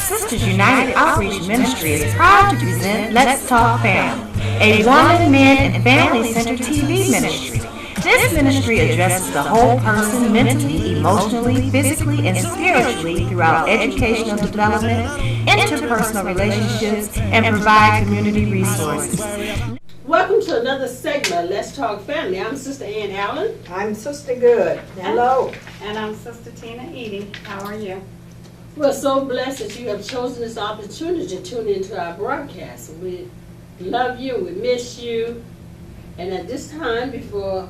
Sisters United Outreach Ministry is proud to present Let's Talk Family, a woman, men, and family-centered TV ministry. This ministry addresses the whole person mentally, emotionally, physically, and spiritually throughout educational development, interpersonal relationships, and provide community resources. Welcome to another segment of Let's Talk Family. I'm Sister Ann Allen. I'm Sister Good. Hello. And I'm Sister Tina Edie. How are you? We're so blessed that you have chosen this opportunity to tune into our broadcast. We love you, we miss you. And at this time, before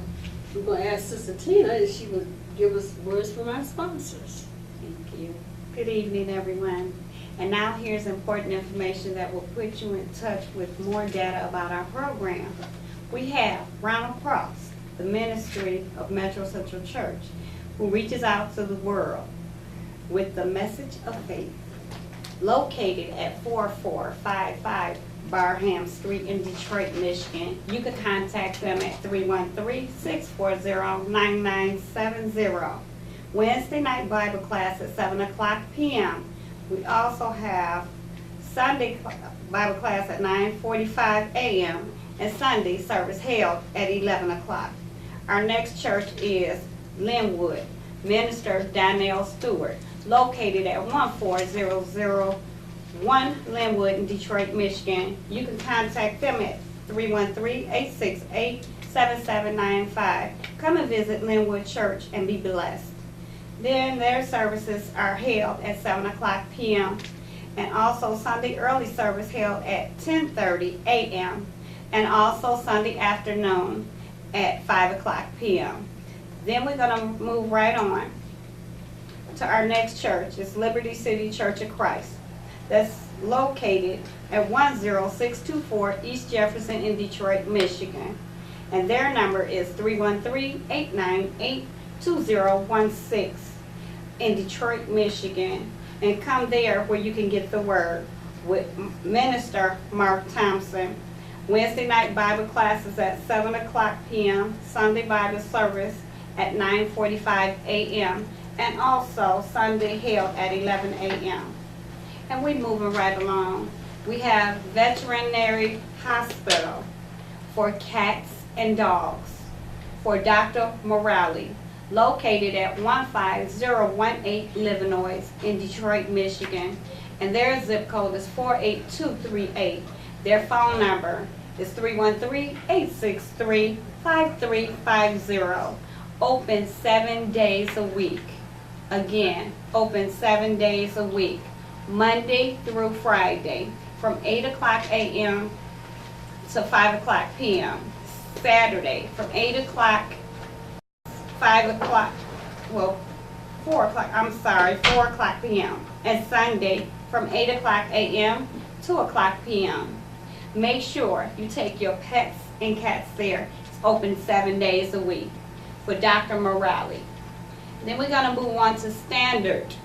we're going to ask Sister Tina if she would give us words from our sponsors. Thank you. Good evening, everyone. And now here's important information that will put you in touch with more data about our program. We have Ronald Cross, the ministry of Metro Central Church, who reaches out to the world with the message of faith. Located at 4455 Barham Street in Detroit, Michigan. You can contact them at 313-640-9970. Wednesday night Bible class at 7 o'clock p.m. We also have Sunday Bible class at 9:45 a.m. and Sunday service held at 11 o'clock. Our next church is Linwood, Minister Donnell Stewart, located at 14001 Linwood in Detroit, Michigan. You can contact them at 313-868-7795. Come and visit Linwood Church and be blessed. Then their services are held at 7 o'clock p.m. and also Sunday early service held at 10:30 a.m. and also Sunday afternoon at 5 o'clock p.m. Then we're going to move right on to our next church. It's Liberty City Church of Christ. That's located at 10624 East Jefferson in Detroit, Michigan. And their number is 313-898-2016 in Detroit, Michigan. And come there where you can get the word with Minister Mark Thompson. Wednesday night Bible classes at 7 o'clock p.m. Sunday Bible service at 9:45 a.m. and also Sunday held at 11 a.m. And we're moving right along. We have Veterinary Hospital for cats and dogs for Dr. Morale, located at 15018 Livernois in Detroit, Michigan. And their zip code is 48238. Their phone number is 313-863-5350. Open 7 days a week. Again, open 7 days a week, Monday through Friday, from 8 o'clock a.m. to 5 o'clock p.m. Saturday, from 8 o'clock, 4 o'clock p.m. And Sunday, from 8 o'clock a.m. to 2 o'clock p.m. Make sure you take your pets and cats there. It's open 7 days a week with Dr. Morale. Then we're going to move on to Standard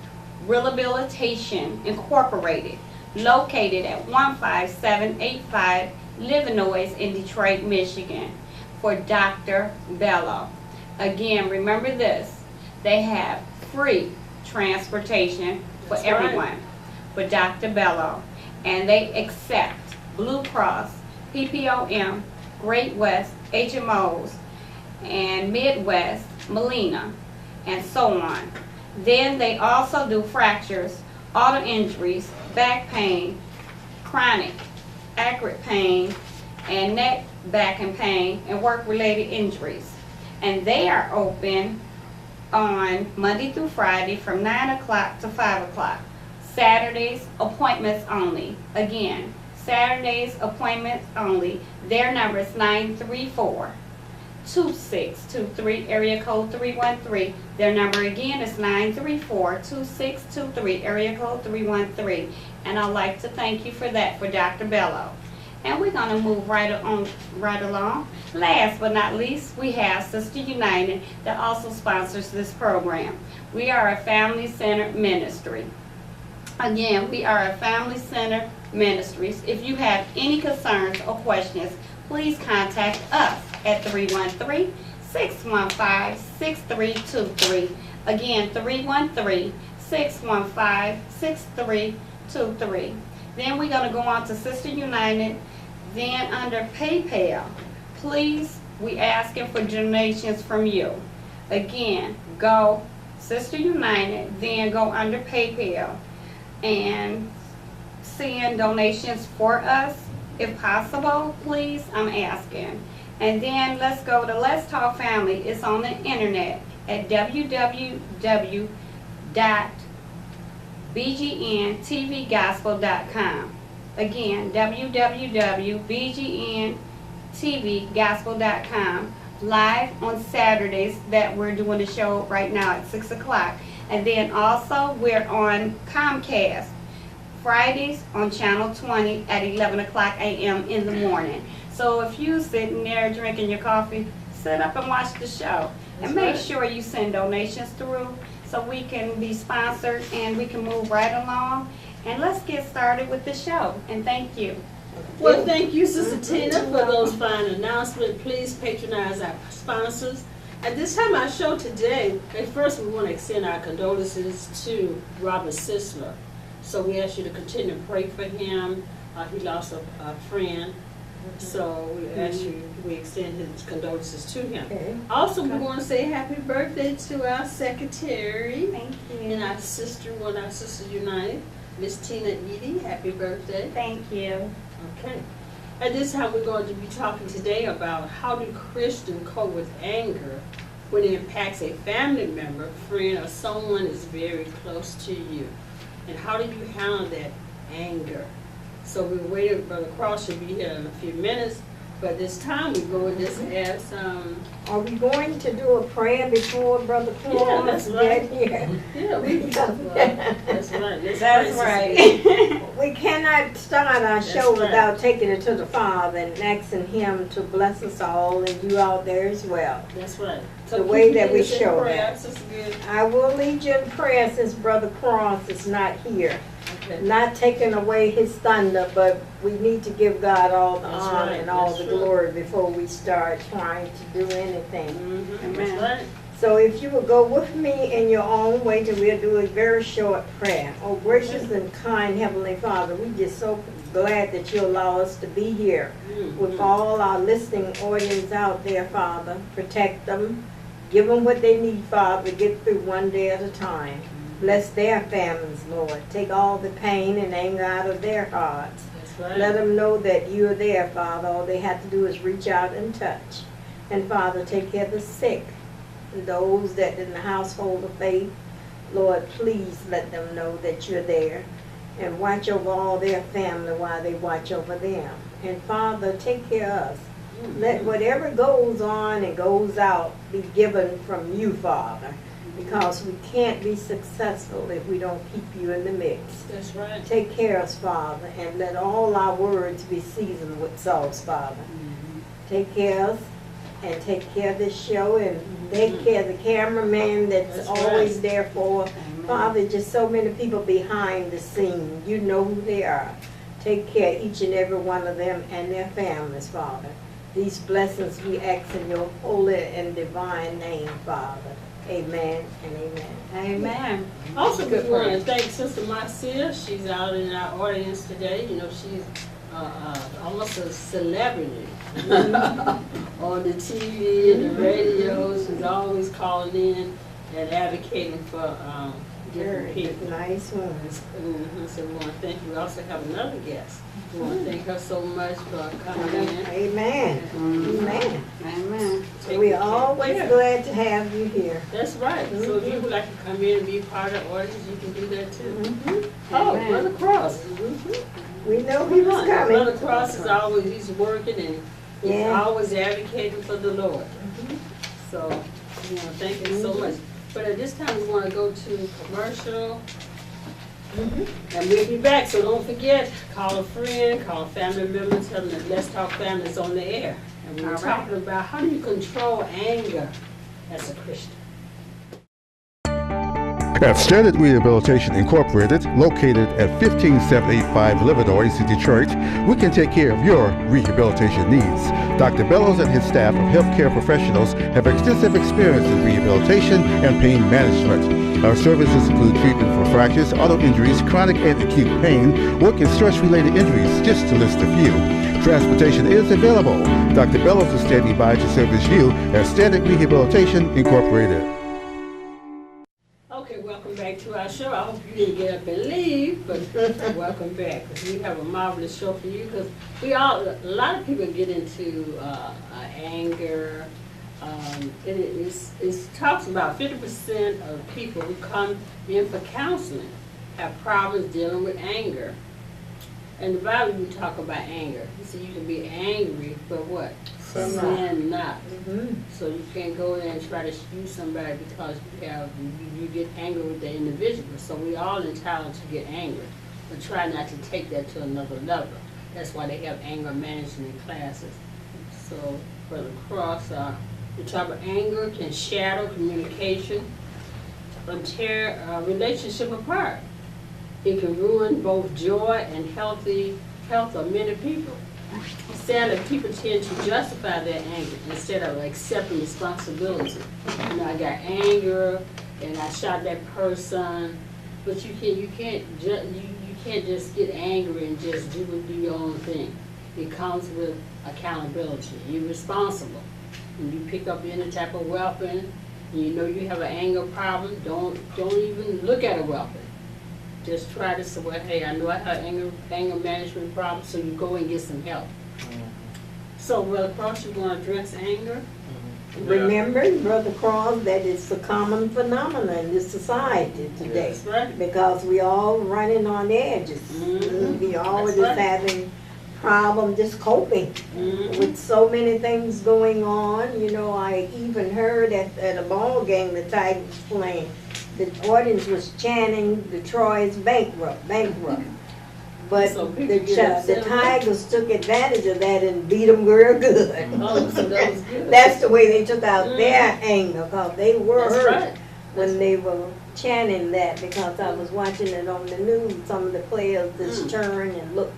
Rehabilitation Incorporated, located at 15785 Livernois in Detroit, Michigan, for Dr. Bello. Again, remember this, they have free transportation for everyone for Dr. Bello, and they accept Blue Cross, PPOM, Great West, HMOs, and Midwest, Molina, and so on. Then they also do fractures, auto injuries, back pain, chronic, acute pain, and neck, back, and pain, and work-related injuries. And they are open on Monday through Friday from 9 o'clock to 5 o'clock. Saturdays, appointments only. Again, Saturdays, appointments only. Their number is 934-2623, area code 313. Their number again is 934-2623, area code 313. And I'd like to thank you for that, for Dr. Bello. And we're going to move right along. Last but not least, we have Sister United that also sponsors this program. We are a family-centered ministry. Again, we are a family-centered ministry. If you have any concerns or questions, please contact us at 313-615-6323. Again, 313-615-6323. 888-646-2223. Then we're going to go on to Sister United. Then under PayPal, please, we asking for donations from you. Again, go Sister United, then go under PayPal and send donations for us. If possible, please, I'm asking. And then let's go to Let's Talk Family. It's on the internet at www.bgntvgospel.com. Again, www.bgntvgospel.com. Live on Saturdays that we're doing the show right now at 6 o'clock. And then also we're on Comcast Fridays on Channel 20 at 11 o'clock a.m. in the morning. So if you sitting there drinking your coffee, sit up and watch the show. And make sure you send donations through so we can be sponsored and we can move right along. And let's get started with the show. And thank you. Well, thank you, Sister Tina, for those fine announcements. Please patronize our sponsors. At this time, our show today, at first we want to extend our condolences to Robert Sisler. So we ask you to continue to pray for him. He lost a friend. So we ask you, we extend his condolences to him. Okay. Also, we want to say happy birthday to our secretary Thank you. and our sister, one of our Sisters United, Miss Tina Edie. Happy birthday. Thank you. Okay. At this time, we're going to be talking today about how do Christians cope with anger when it impacts a family member, friend, or someone is very close to you. And how do you handle that anger? So we're waiting, Brother Cross should be here in a few minutes, but this time we go and just ask, Are we going to do a prayer before Brother Yeah, Paul that's get right. here? yeah, we that's right. Let's That's pray, right. We cannot start our That's show right. without taking it to the Father and asking Him to bless us all and you out there as well. That's right. The way that we keep us in show prayer, that. Sister Good. I will lead you in prayer since Brother Cross is not here. Okay. Not taking away his thunder, but we need to give God all the That's honor right, and all that's the true. glory before we start trying to do anything. Mm-hmm. Amen. That's right. So if you will go with me in your own way, then we'll do a very short prayer. Oh, gracious and kind Heavenly Father, we're just so glad that you allow us to be here with all our listening audience out there, Father. Protect them. Give them what they need, Father, to get through one day at a time. Bless their families, Lord. Take all the pain and anger out of their hearts. That's right. Let them know that you're there, Father. All they have to do is reach out and touch. And, Father, take care of the sick. And those that in the household of faith, Lord, please let them know that you're there. And watch over all their family while they watch over them. And, Father, take care of us. Let whatever goes on and goes out be given from you, Father. Because we can't be successful if we don't keep you in the mix. That's right. Take care of us, Father, and let all our words be seasoned with salt, Father. Take care of us and take care of this show and take care of the cameraman that's always right. there for us. Father, just so many people behind the scene. You know who they are. Take care of each and every one of them and their families, Father. These blessings we ask in your holy and divine name, Father. Amen and amen. Amen. Also, we Good want to prayer. thank Sister Marcia. She's out in our audience today. You know, she's almost a celebrity on the TV and the radio. She's always calling in and advocating for different Very people. nice one. So we want to thank you. We also have another guest. We want to thank her so much for coming in. Amen. Amen. Amen. We're always Yeah. glad to have you here. That's right. So if you would like to come in and be part of the audience, you can do that too. Oh, Amen. Brother Cross. We know he was coming. Brother Cross is always, he's working and he's Yeah. always advocating for the Lord. So, you know, thank you so much. But at this time, we want to go to commercial. And we'll be back, so don't forget, call a friend, call a family member, tell them that Let's Talk Family is on the air. And we're All right. talking about how do you control anger as a Christian. At Standard Rehabilitation Incorporated, located at 15785 Livernois in Detroit, we can take care of your rehabilitation needs. Dr. Bellows and his staff of healthcare professionals have extensive experience in rehabilitation and pain management. Our services include treatment for fractures, auto injuries, chronic and acute pain, work and stress-related injuries, just to list a few. Transportation is available. Dr. Bellows is standing by to service you at Standard Rehabilitation Incorporated. Okay, welcome back to our show. I hope you didn't get up and leave, but welcome back, because we have a marvelous show for you. Because a lot of people get into anger. It talks about 50% of people who come in for counseling have problems dealing with anger. And the Bible, we talk about anger. He said you can be angry, but what? Sin not. So you can't go in and try to use somebody because you get angry with the individual. So we all entitled to get angry, but try not to take that to another level. That's why they have anger management classes. So Brother Cross, we talk about anger can shadow communication and tear a relationship apart. It can ruin both joy and health of many people. Sadly, people tend to justify their anger instead of accepting responsibility. I got anger and I shot that person, but you can't just get angry and just do your own thing. It comes with accountability. You're responsible. When you pick up any type of weapon, and you know you have an anger problem, don't even look at a weapon. Just try to say, well, hey, I know I have anger management problems, so you go and get some help. So, Brother Cross, you want to address anger? Remember, Brother Cross, that it's a common phenomenon in this society today. That's right. Because we all running on edges. We all That's just right. having problem just coping with so many things going on. I even heard at a ball game the Tigers playing, the audience was chanting Detroit's bankrupt. But So people the get upset. Tigers took advantage of that and beat them real good. Oh, so that was good. That's the way they took out their anger, because they were That's hurt right. when they were chanting that, because I was watching it on the news. Some of the players just turned and looked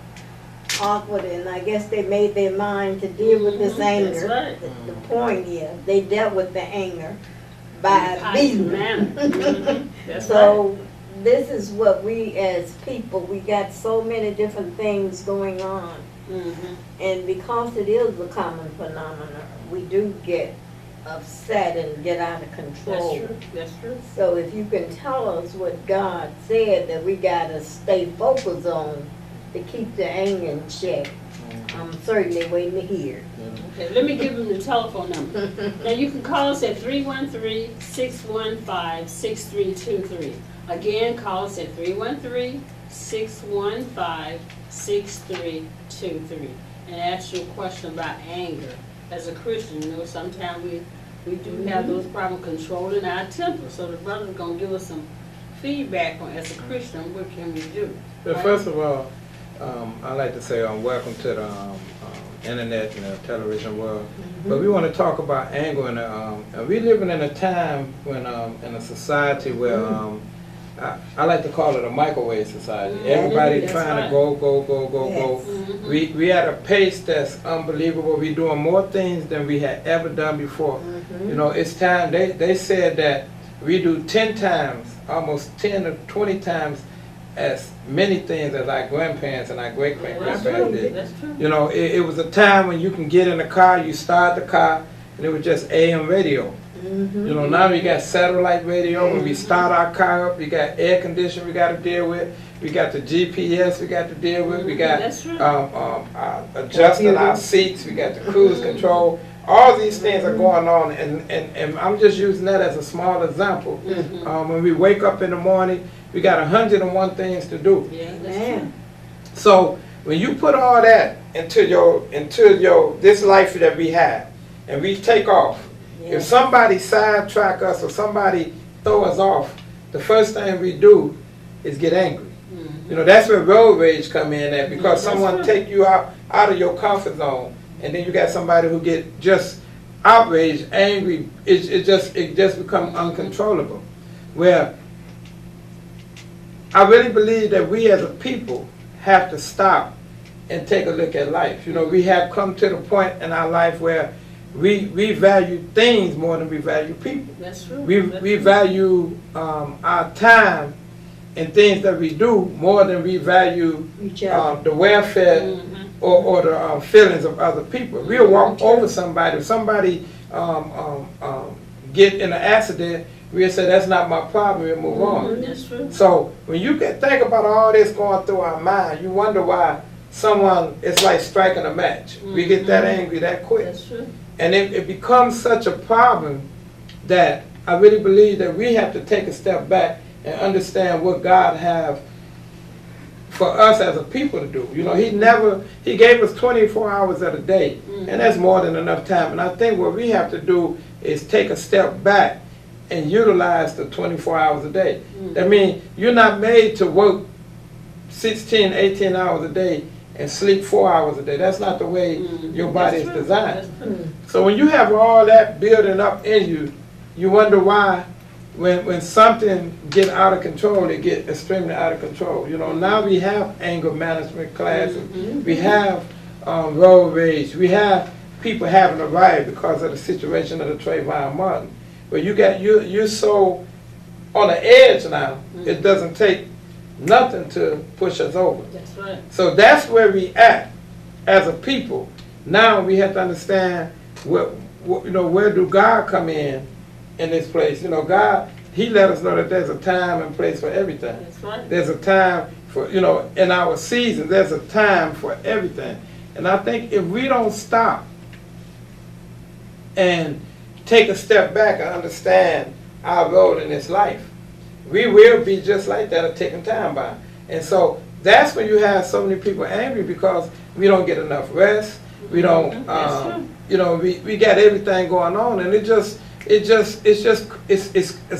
awkward, and I guess they made their mind to deal with this anger. That's right. The point is, they dealt with the anger by beating them. That's So this is what we as people, we got so many different things going on. And because it is a common phenomenon, we do get upset and get out of control. That's true. That's true. So if you can tell us what God said that we got to stay focused on to keep the anger in check, I'm certainly waiting to hear. Okay, let me give them the telephone number. Now you can call us at 313-615-6323. Again, call us at 313-615-6323 and ask you a question about anger. As a Christian, sometimes we do have those problems controlling our temper. So the brother's going to give us some feedback on, as a Christian, what can we do? Well, first of all, I'd like to say welcome to the internet and the television world. But we want to talk about anger, and we're living in a time when in a society where I like to call it a microwave society. Everybody That's trying right. to go. We at a pace that's unbelievable. We're doing more things than we had ever done before. It's time. They said that we do 10 times, almost 10 or 20 times as many things as our grandparents and our great-grandparents did. That's true. It was a time when you can get in the car, you start the car, and it was just AM radio. Now we got satellite radio. When we start our car up, we got air conditioning we got to deal with. We got the GPS we got to deal with. We got That's true. adjusting our seats. We got the cruise control. All these things are going on, and I'm just using that as a small example. When we wake up in the morning, we got 101 things to do. Yeah, that's true. So when you put all that into your this life that we have, and we take off, if somebody sidetrack us or somebody throw us off, the first thing we do is get angry. That's where road rage come in at, because someone take you out of your comfort zone, and then you got somebody who get just outraged, angry. It just become uncontrollable. Where I really believe that we as a people have to stop and take a look at life. You know, we have come to the point in our life where we value things more than we value people. That's true. We value our time and things that we do more than we value Each other. the welfare or the feelings of other people. We'll walk over somebody. If somebody get in an accident, we'll say, that's not my problem, we'll move on. That's true. So when you can think about all this going through our mind, you wonder why someone, it's like striking a match. We get that angry that quick. That's true. And it becomes such a problem that I really believe that we have to take a step back and understand what God have for us as a people to do. You know, He gave us 24 hours of the day, and that's more than enough time. And I think what we have to do is take a step back and utilize the 24 hours a day. I mean, you're not made to work 16, 18 hours a day and sleep 4 hours a day. That's not the way your body is designed. So when you have all that building up in you, you wonder why when something get out of control, it get extremely out of control. You know, now we have anger management classes. We have road rage. We have people having a riot because of the situation of the Trayvon Martin. But you're so on the edge now, it doesn't take nothing to push us over. That's right. So that's where we at as a people. Now we have to understand where do God come in this place. You know, God, He let us know that there's a time and place for everything. That's right. There's a time for, you know, in our season, there's a time for everything. And I think if we don't stop and take a step back and understand our role in this life, we will be just like that, a ticking time bomb. And so that's when you have so many people angry because we don't get enough rest. We don't, you know, we got everything going on, and it's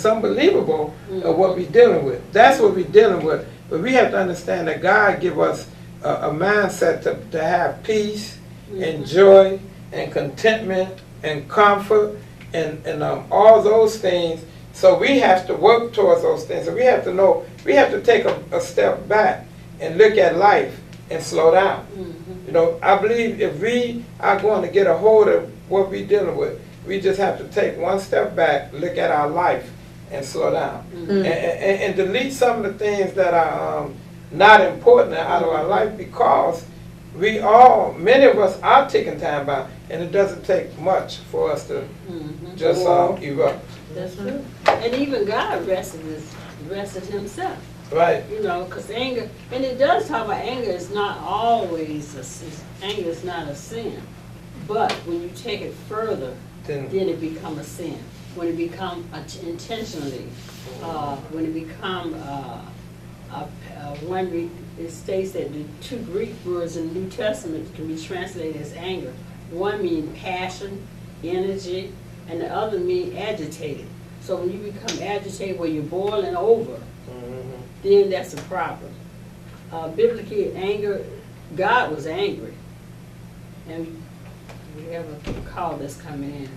unbelievable of what we're dealing with. That's what we're dealing with. But we have to understand that God give us a mindset to have peace and joy and contentment and comfort and all those things. So we have to work towards those things. So we have to know, we have to take a step back and look at life and slow down. You know, I believe if we are going to get a hold of what we're dealing with, we just have to take one step back, look at our life, and slow down. And delete some of the things that are not important out of our life, because many of us are taking time by, and it doesn't take much for us to just erupt. That's true. And even God rested Himself. Right. You know, because anger, and it does talk about anger is not always anger is not a sin. But when you take it further, then it becomes a sin. When it becomes intentionally, when it becomes it states that the two Greek words in the New Testament can be translated as anger. One means passion, energy, and the other means agitated. So when you become agitated, where you're boiling over, then that's a problem. Biblically, anger, God was angry. And we have a call that's coming in.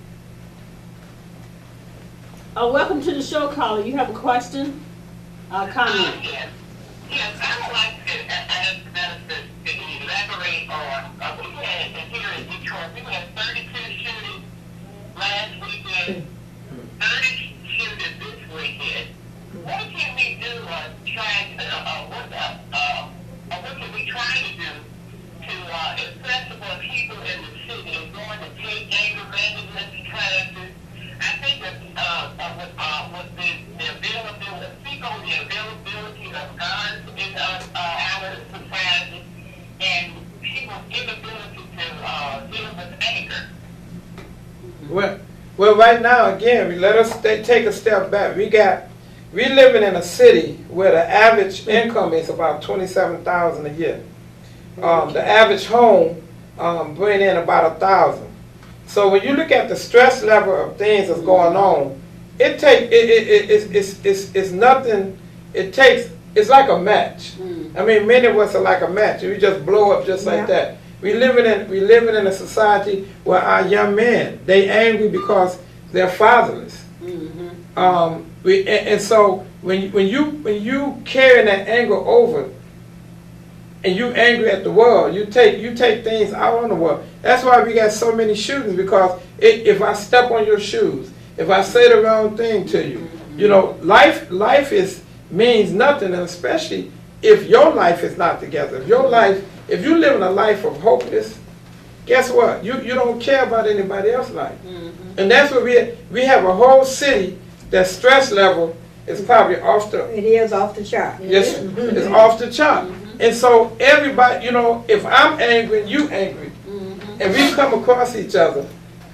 Welcome to the show, caller. You have a question? Comment? Yes, I would like to ask Minister to elaborate on, we had here in Detroit, we had 32 shootings last weekend, 30 shootings this weekend. What can we do what can we try to do to impress upon people in the city and going to take anger management classes? I think that with the availability, speak on the availability of guns in our society and people's inability to deal with anger. Well, right now, again, let us take a step back. We living in a city where the average income is about $27,000 a year. The average home bring in about $1,000. So when you look at the stress level of things that's going on, it's nothing. It's like a match. I mean, many of us are like a match. We just blow up just like that. We living in a society where our young men, they angry because they're fatherless. And so when you carry that anger over, and you angry at the world, you take things out on the world. That's why we got so many shootings, because if I step on your shoes, if I say the wrong thing to you, you know, life means nothing, and especially if your life is not together. If you live in a life of hopeless, guess what? You don't care about anybody else's life. And that's what we have a whole city that stress level is probably off the. It is off the chart. Yes, it's off the chart. And so everybody, you know, if I'm angry and you angry, and we come across each other,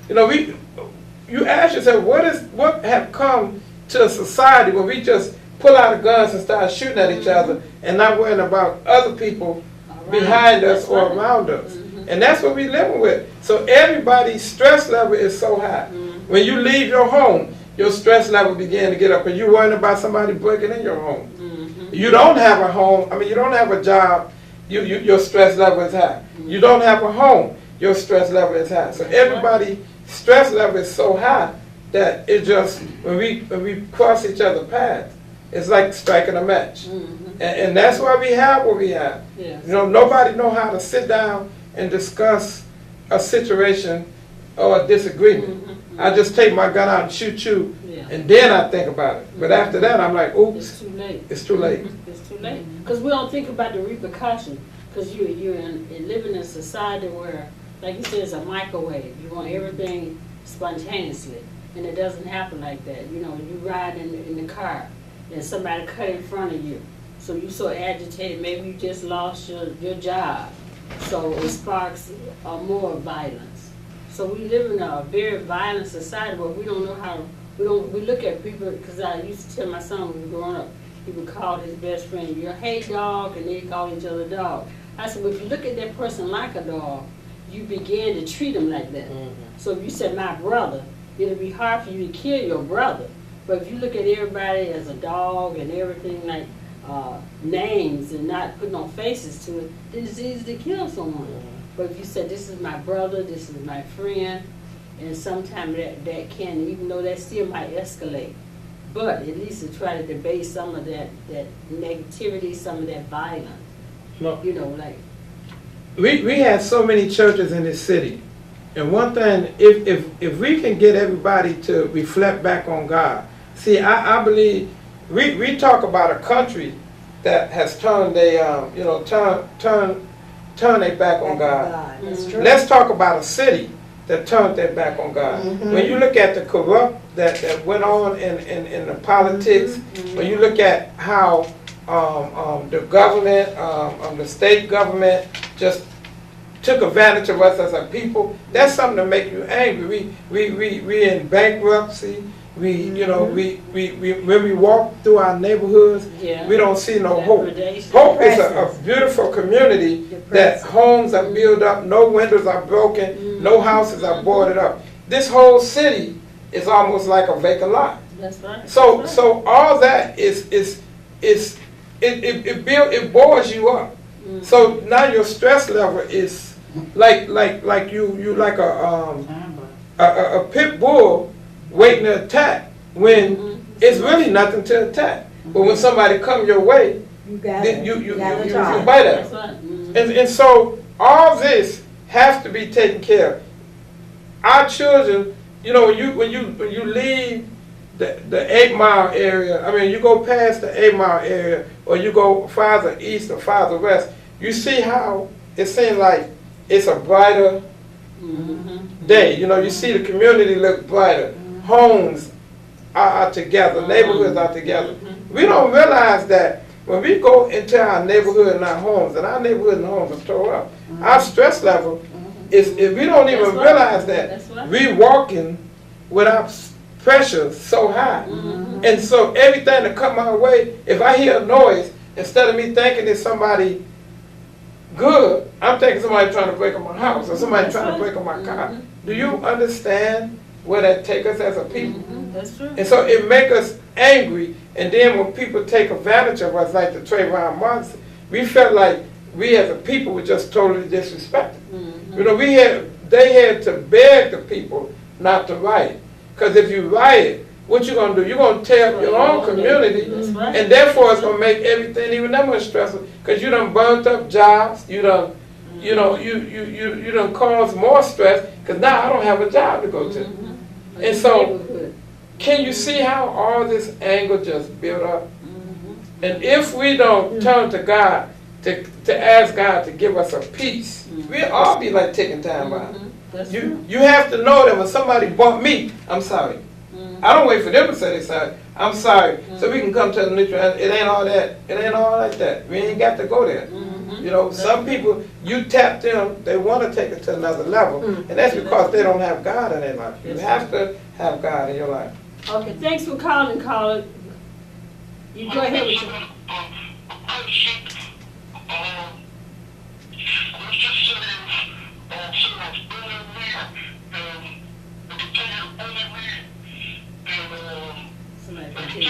you know, you ask yourself, what have come to a society where we just pull out the guns and start shooting at each other and not worrying about other people behind us or around us. And that's what we're living with. So everybody's stress level is so high. When you leave your home, your stress level begin to get up, and you're worrying about somebody breaking in your home. You don't have a home, you don't have a job, your stress level is high. You don't have a home, your stress level is high. So everybody's stress level is so high that it just, when we cross each other's paths, it's like striking a match. And that's why we have what we have. Yes. You know, nobody know how to sit down and discuss a situation or a disagreement. I just take my gun out and shoot you, and then I think about it. But after that, I'm like, oops. It's too late. It's too late. It's too late. Because we don't think about the repercussions. Because you're living in a society where, like you said, it's a microwave. You want everything spontaneously. And it doesn't happen like that. You know, you ride in the car and somebody cut in front of you. So you're so agitated, maybe you just lost your job. So it sparks more violence. So we live in a very violent society where we don't know how to, we look at people, because I used to tell my son when we were growing up, he would call his best friend, you're hey dog, and they call each other dog. I said, well, if you look at that person like a dog, you begin to treat him like that. So if you said my brother, it'll be hard for you to kill your brother. But if you look at everybody as a dog and everything like names and not putting no faces to it, then it's easy to kill someone. But if you said this is my brother, this is my friend, and sometimes that can, even though that still might escalate, but at least to try to debate some of that negativity, some of that violence. No. You know, like. We have so many churches in this city. And one thing, if we can get everybody to reflect back on God. See, I believe, we talk about a country that has turned turn their back on God. That's true. Let's talk about a city that turned their back on God. When you look at the corrupt that went on in the politics, when you look at how the government, the state government just took advantage of us as a people, that's something to make you angry. We in bankruptcy. When we walk through our neighborhoods, we don't see no hope. Hope is a beautiful community that homes are built up, no windows are broken, no houses are boarded up. This whole city is almost like a vacant lot. That's right. So all that it bores you up. So now your stress level is like you like a pit bull waiting to attack when it's really nothing to attack. But when somebody come your way, you bite at them. And so all this has to be taken care of. Our children, when you leave the 8 Mile area, you go past the 8 Mile area, or you go farther east or farther west, you see how it seems like it's a brighter day. You see the community look brighter. Homes are together, neighborhoods are together. We don't realize that when we go into our neighborhood and our homes, and our neighborhood and homes are tore up, our stress level is, we don't even realize that we walking with our pressure so high. And so everything that come my way, if I hear a noise, instead of me thinking it's somebody good, I'm thinking somebody trying to break up my house or somebody trying to break up my car. Do you understand where that take us as a people? That's true. And so it make us angry, and then when people take advantage of us, like the Trayvon Martin, we felt like we as a people were just totally disrespected. They had to beg the people not to riot, because if you riot, what you gonna do? You're gonna tear up your own community, That's right. and therefore it's gonna make everything even that much stressful. Cause you done burnt up jobs. You done, you know, you done caused more stress. Cause now I don't have a job to go to. And so, can you see how all this anger just built up? And if we don't turn to God to ask God to give us a peace, we'll all be like ticking time bomb. You have to know that when somebody bump me, I'm sorry. I don't wait for them to say they're sorry. I'm sorry. So we can come to the neutral. It ain't all that. It ain't all like that. We ain't got to go there. You know, some people, you tap them, they want to take it to another level. And that's because they don't have God in their life. You have to have God in your life. Okay, thanks for calling, caller. You go ahead with your... Somebody continue.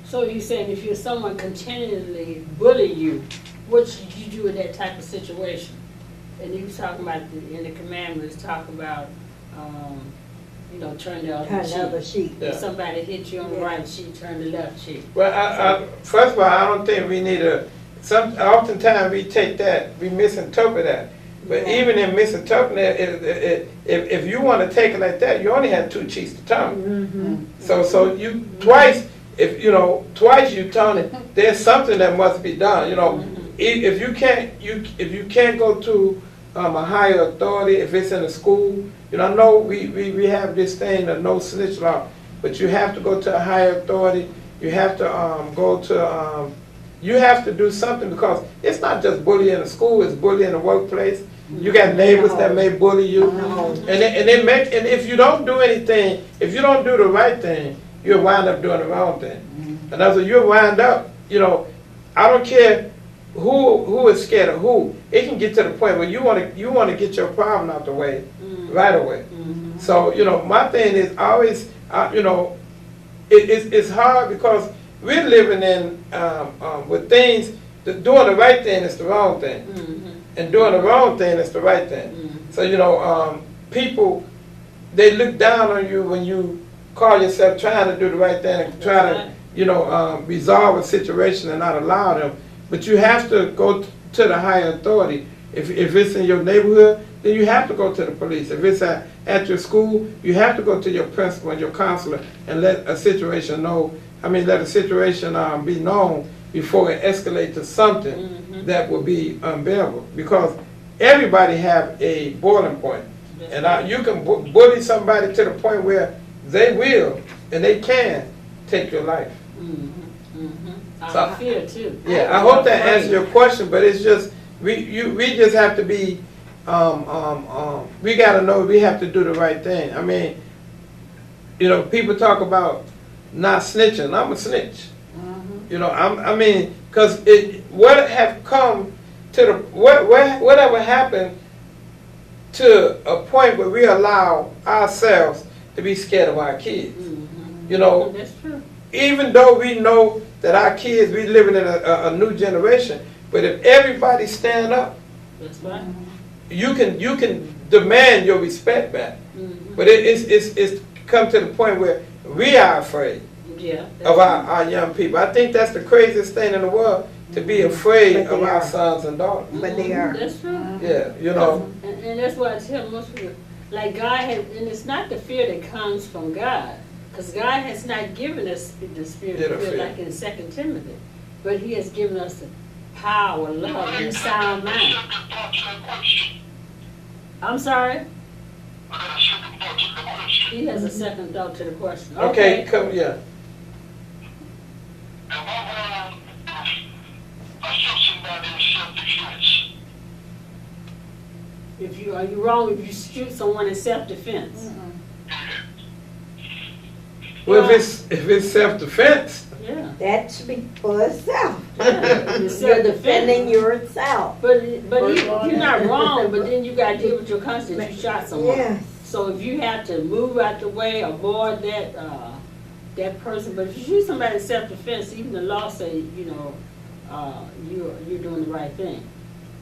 So you're saying if you're someone continually bully you, what should you do in that type of situation? And you talking about in the commandments talk about, you know, turn the other cheek. cheek. Yeah. If somebody hit you on the right cheek, turn the left cheek. Well, first of all, I don't think we need to. Oftentimes we take that, we misinterpret that. But even in misinterpreting it, if you want to take it like that, you only have two cheeks to turn. So you twice. If you know twice you turn it, there's something that must be done. You know, if you can't go to a higher authority, if it's in a school, you know, I know we have this thing, the no snitch law, but you have to go to a higher authority. You have to go to you have to do something, because it's not just bullying in the school; it's bullying in the workplace. You got neighbors that may bully you, and if you don't do anything, if you don't do the right thing, you'll wind up doing the wrong thing. And as you'll wind up, you know, I don't care who is scared of who. It can get to the point where you want to get your problem out the way right away. So you know, my thing is always, you know, it's hard because we're living in with things. Doing the right thing is the wrong thing, and doing the wrong thing is the right thing. So you know, people, they look down on you when you call yourself trying to do the right thing and try to, you know, resolve a situation and not allow them. But you have to go to the higher authority. If it's in your neighborhood, then you have to go to the police. If it's at your school, you have to go to your principal and your counselor and let a situation let a situation be known before it escalates to something that will be unbearable. Because everybody have a boiling point. And you can bully somebody to the point where they will and they can take your life. I fear too. Yeah, I hope that answers your question, but it's just we just have to be we gotta know we have to do the right thing. I mean, you know, people talk about not snitching. I'm a snitch. You know, I mean, because what have come to the whatever happened to a point where we allow ourselves to be scared of our kids. You know, that's true. Even though we know that our kids, we living in a new generation, but if everybody stand up, that's right. You can demand your respect back. But it's come to the point where we are afraid of our young people. I think that's the craziest thing in the world, to be afraid of our sons and daughters. But they are. That's true. Yeah, you know. And that's why I tell most people, like God has, and it's not the fear that comes from God, because God has not given us the spirit of fear like in 2 Timothy, but He has given us the power, love, and a sound mind. I'm sorry? He has a second thought to the question. Okay, come, yeah. Are you wrong if you shoot someone in self-defense? Well, if it's self-defense, Yeah. That speaks for itself. You're defending yourself. But you're not wrong, but then you gotta deal with your consequence. You shot someone. Yes. So if you have to move out the way, avoid that, that person, but if you shoot somebody in self-defense, even the law say, you know, you're doing the right thing.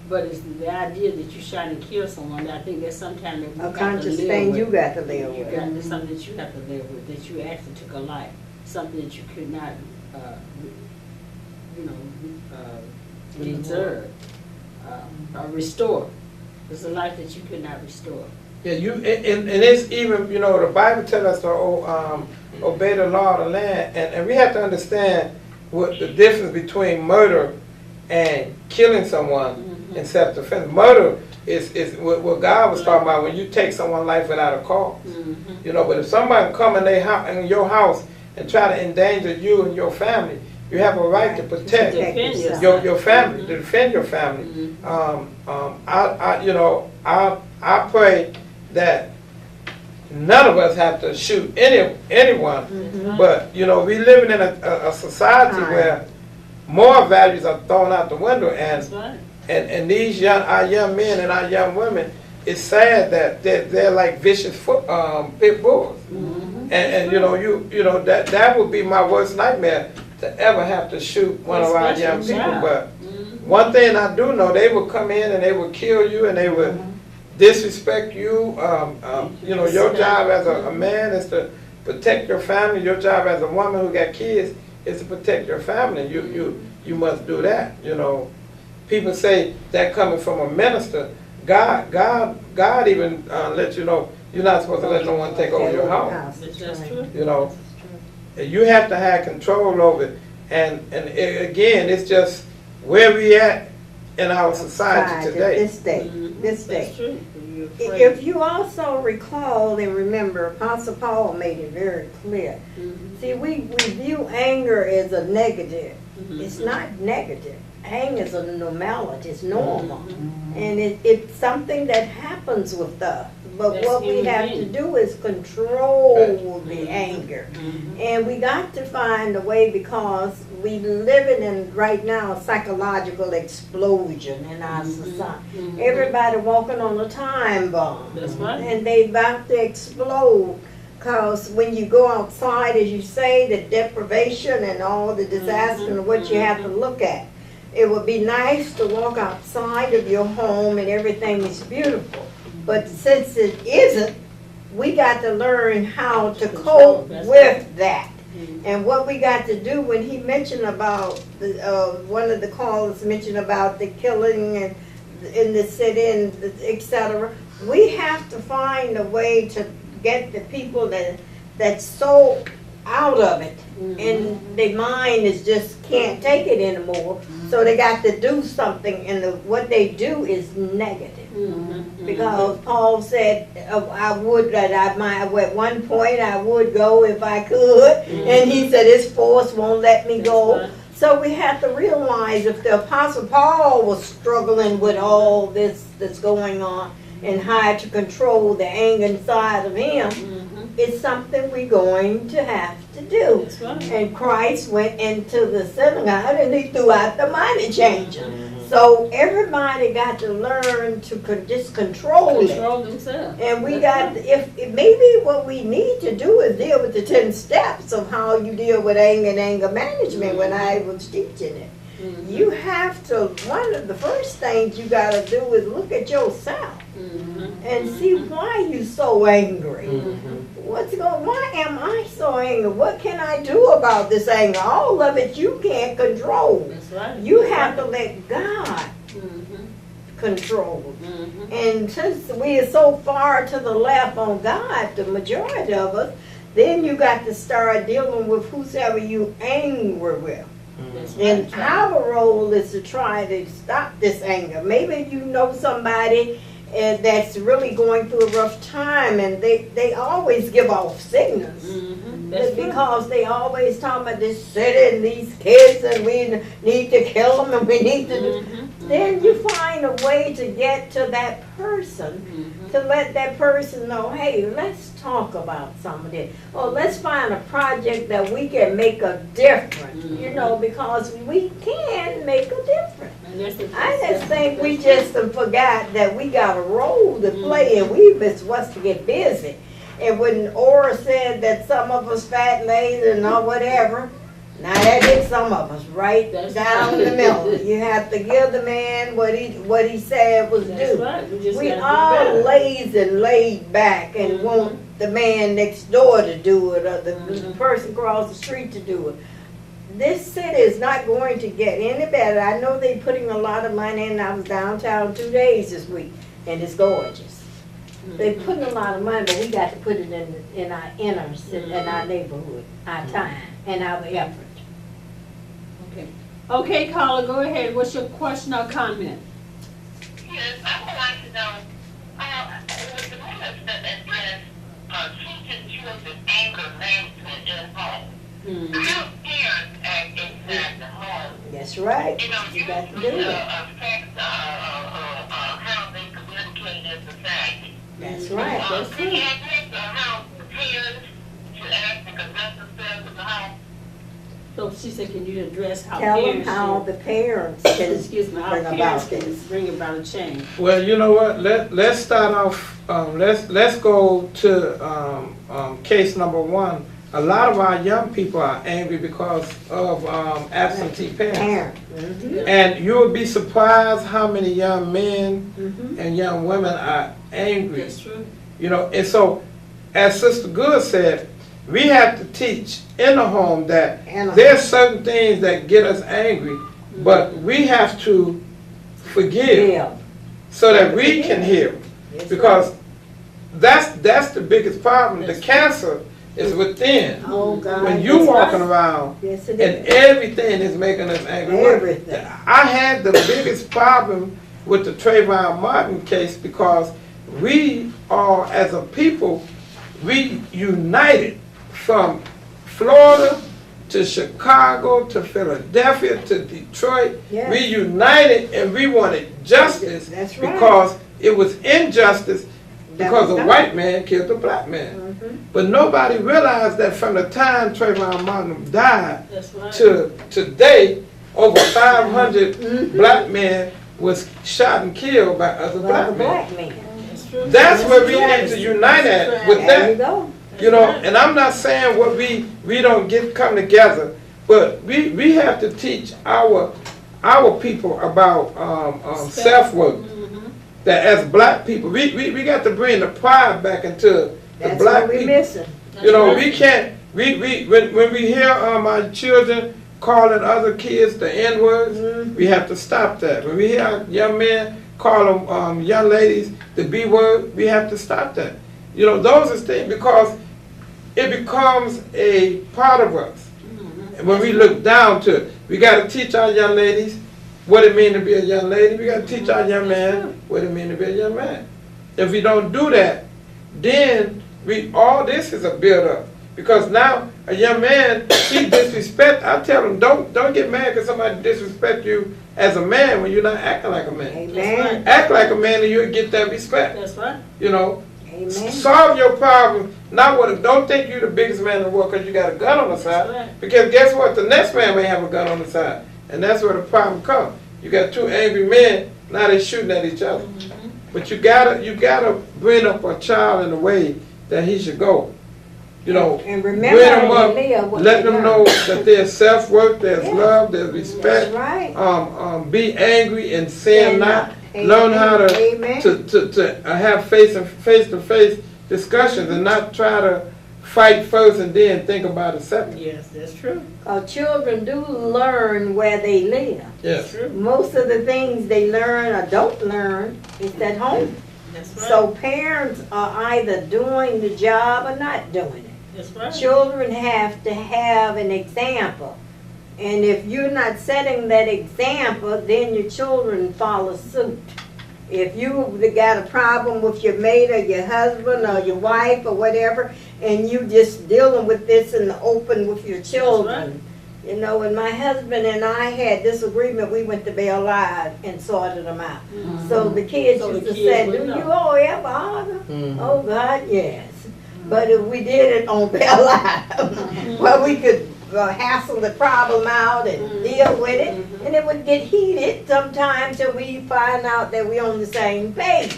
But it's the idea that you shot and killed someone, I think that's sometimes that we A got to conscious live thing with. you got to live You with. got to, something that you have to live with, that you actually took a life, something that you could not, deserve, or restore. It's a life that you could not restore. Yeah, and it's even, you know, the Bible tells us to obey the law of the land, and we have to understand what the difference between murder and killing someone in self-defense. Murder is what God was talking about when you take someone's life without a cause. You know, but if somebody come in your house and try to endanger you and your family, you have a right to protect your family, to defend your family. I pray that none of us have to shoot anyone, but you know, we living in a society where moral values are thrown out the window, and these our young men and our young women, it's sad that they're like vicious pit bulls, and you know that would be my worst nightmare, to ever have to shoot one of our young people. But one thing I do know, they would come in and they would kill you and they would disrespect you. You know, your job as a man is to protect your family. Your job as a woman who got kids is to protect your family. You must do that. You know, people say that coming from a minister. God even let you know you're not supposed to let no one take over your house. That's true. You know, you have to have control over it. And again, it's just where we at in our society today. This day. This day. That's true. If you also recall and remember, Apostle Paul made it very clear. See, we view anger as a negative. It's not negative. Anger is a normality. It's normal. And it's something that happens with us. But what we have to do is control the anger. And we got to find a way, because we living in right now a psychological explosion in our society. Everybody walking on a time bomb. That's right. And they about to explode. Because when you go outside, as you say, the deprivation and all the disaster and what you have to look at. It would be nice to walk outside of your home and everything is beautiful. But since it isn't, we got to learn how to cope with that. And what we got to do, when he mentioned about, one of the callers mentioned about the killing and in the sit-in, etc., we have to find a way to get the people that's so out of it, and their mind is just can't take it anymore. So they got to do something, and what they do is negative. Because Paul said, at one point I would go if I could, and he said his force won't let me go. So we have to realize, if the Apostle Paul was struggling with all this that's going on and how to control the anger inside of him, it's something we're going to have to do. That's right. And Christ went into the synagogue and he threw out the money changer. So everybody got to learn to just control themselves. And we got, if maybe what we need to do is deal with the 10 steps of how you deal with anger and anger management when I was teaching it. You have to, one of the first things you got to do is look at yourself and see why you so angry. Why am I so angry? What can I do about this anger? All of it you can't control. That's right. You have to let God control. And since we are so far to the left on God, the majority of us, then you got to start dealing with whosoever you angry with. And our role is to try to stop this anger. Maybe you know somebody that's really going through a rough time, and they always give off signals. That's right. Because they always talk about this city and these kids, and we need to kill them, and we need to do. Then you find a way to get to that person, to let that person know, hey, let's talk about some of this. Or let's find a project that we can make a difference, you know, because we can make a difference. I just think we just forgot that we got a role to play, and we was supposed to get busy. And when Ora said that some of us fat, lazy, and all whatever, now that hit some of us right down the middle. You have to give the man what he said was due. Right. We all lazy and laid back and want the man next door to do it, or the person across the street to do it. This city is not going to get any better. I know they're putting a lot of money in. I was downtown 2 days this week, and it's gorgeous. They're putting a lot of money, but we got to put it in our inner city, in our neighborhood, our time, and our effort. Okay, caller, go ahead. What's your question or comment? Yes, I would like to know, with the women that address teaching children anger management in home, how parents act inside the home? That's right. You know, You got to do usually it. affects how they communicate in society. That's right. Can you address how parents should act and conduct themselves in the home? So she said, can you address how Tell them parents how the parents can excuse me, how bring parents about can this. bring about a change? Well, you know what? Let's start off. Let's go to case number one. A lot of our young people are angry because of absentee parents. Parent. And you would be surprised how many young men and young women are angry. That's true. You know, and so, as Sister Good said, we have to teach in the home that there's certain things that get us angry, but we have to forgive Yeah. so that we can heal. Because that's the biggest problem. The cancer is within. Oh God. When you That's walking right. around Yes, it and is. everything is making us angry. Everything. I had the biggest problem with the Trayvon Martin case because we all, as a people, we united from Florida to Chicago to Philadelphia to Detroit. Yes. We united and we wanted justice. That's right. Because it was injustice because was a right. white man killed a black man. But nobody realized that from the time Trayvon Martin died That's right. to today, over 500 black men was shot and killed by other Well, the black men. black man. That's true. That's where we need to unite at with There you that. go. You know, and I'm not saying what we don't come together, but we have to teach our people about self-worth. That as black people, we got to bring the pride back into the That's black what we're people. missing. You know, we can't. When we hear our children calling other kids the N-words, we have to stop that. When we hear our young men call them young ladies the B-word, we have to stop that. You know, those are things because it becomes a part of us. And when we look down to it, we got to teach our young ladies what it means to be a young lady. We got to teach our young man what it means to be a young man. If we don't do that, then all this is a build-up. Because now a young man, he disrespect. I tell him, don't get mad because somebody disrespect you as a man when you're not acting like a man. Amen. Act like a man and you'll get that respect. That's right. You know, Amen. solve your problem. Not what. Don't think you're the biggest man in the world because you got a gun on the side. right. Because guess what? The next man may have a gun on the side, and that's where the problem comes. You got two angry men. Now they're shooting at each other. But you gotta bring up a child in the way that he should go. You know, And bring remember them up, Leah, what let they them learned. know that there's self-worth, there's Yeah. love, there's That's respect. right. Be angry and sin And not. Amen. Learn how Amen. to have face-to-face discussions and not try to fight first and then think about it separately. Yes, that's true. Children do learn where they live. Yes. Most of the things they learn or don't learn is at home. That's right. So parents are either doing the job or not doing it. That's right. Children have to have an example. And if you're not setting that example, then your children follow suit. If you got a problem with your mate or your husband or your wife or whatever, and you just dealing with this in the open with your children. You know, when my husband and I had disagreement, we went to Bell Live and sorted them out. So the kids So used the to kids say, would do know. you all ever argue? Oh God, yes. But if we did it on Bell Live, well, we could hassle the problem out and deal with it, and it would get heated sometimes till we find out that we're on the same page.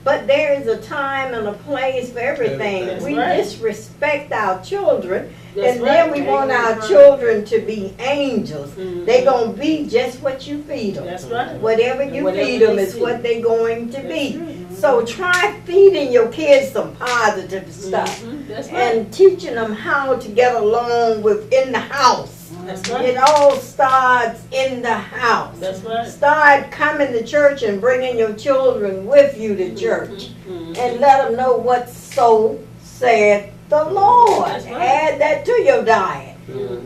But there is a time and a place for everything. That's We right. disrespect our children, That's and then right. we want our Amen. children to be angels. They gonna be just what you feed them. That's right. Whatever you Whatever feed them they is see. what they going to be. So try feeding your kids some positive stuff That's right. and teaching them how to get along within the house. That's right. It all starts in the house. That's right. Start coming to church and bringing your children with you to church and let them know what so said the Lord. That's right. Add that to your diet.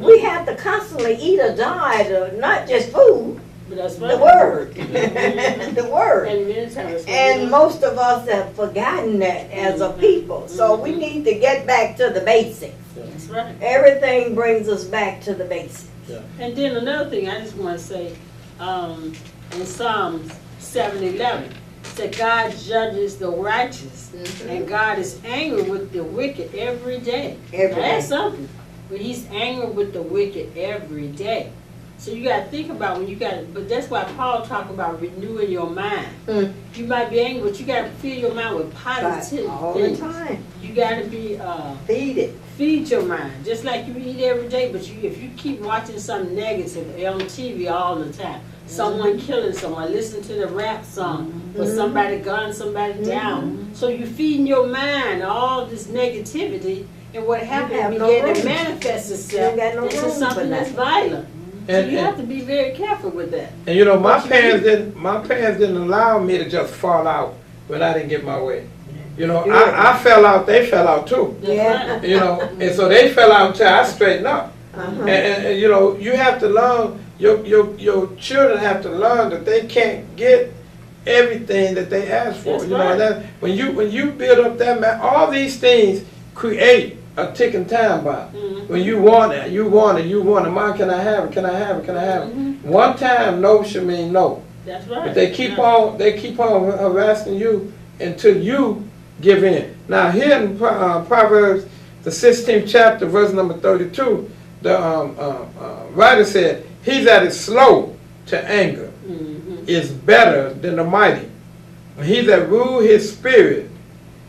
We have to constantly eat a diet of not just food, That's right. the word. The word. And many times. And most of us have forgotten that as a people. So we need to get back to the basics. That's right. Everything brings us back to the basics. And then another thing I just want to say, in Psalms 7:11, said God judges the righteous, and God is angry with the wicked every day. Every Now, that's day. something. But He's angry with the wicked every day. So you got to think about when you got. But that's why Paul talked about renewing your mind. Mm. You might be angry, but you got to fill your mind with positive All the things. time. You got to be. Feed it. Feed your mind, just like you eat every day, but if you keep watching something negative on TV all the time, someone killing someone, listen to the rap song, or somebody gun somebody down, so you're feeding your mind all this negativity, and what happens have is no begin to room. manifest You itself got no into room for something that's that. violent. So And- you and- have to be very careful with that. And you know, my What you parents didn't allow me to just fall out when I didn't get my way. You know, Good. I fell out, they fell out too. That's Yeah. right. You know, and so they fell out until I straightened up. Uh-huh. And, you know, you have to learn, your children have to learn that they can't get everything that they ask for. That's You know, right. that when you build up that all these things create a ticking time bomb. When you want it, you want it, you want it. Mom, can I have it? Can I have it? Can I have it? One time, no should mean no. That's right. But they keep on harassing you until you give in. Now here in Proverbs, the 16th chapter, verse number 32, the writer said, "He that is slow to anger is better than the mighty. And he that rule his spirit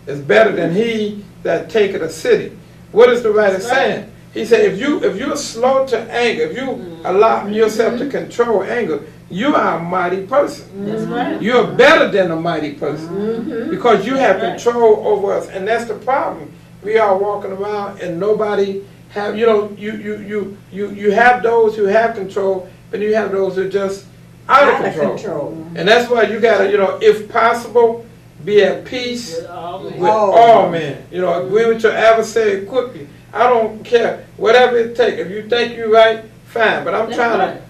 is better than he that taketh a city." What is the writer That's right. saying? He said, if you're slow to anger, if you allow yourself to control anger, you are a mighty person. That's right. You're better than a mighty person because you have control over us, and that's the problem. We are walking around and nobody have. You know, you have those who have control, but you have those who are just out of control. And that's why you gotta, you know, if possible, be at peace With all men. with all men. You know, agree with your adversary quickly. I don't care whatever it takes. If you think you're right, fine. But I'm That's trying right.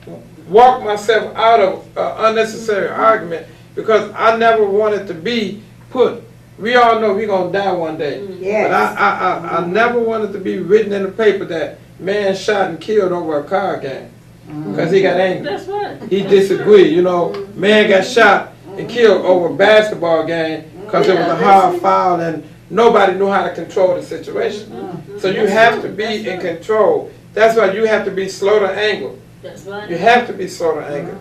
to walk myself out of unnecessary argument because I never wanted to be put. We all know we're gonna die one day. Yes. But I never wanted to be written in the paper that man shot and killed over a car game because he got angry. That's right. He disagreed. You know, man got shot and killed over a basketball game because it was a hard foul and nobody knew how to control the situation. So you have to be in control. That's why you have to be slow to anger. That's right. You have to be slow to anger.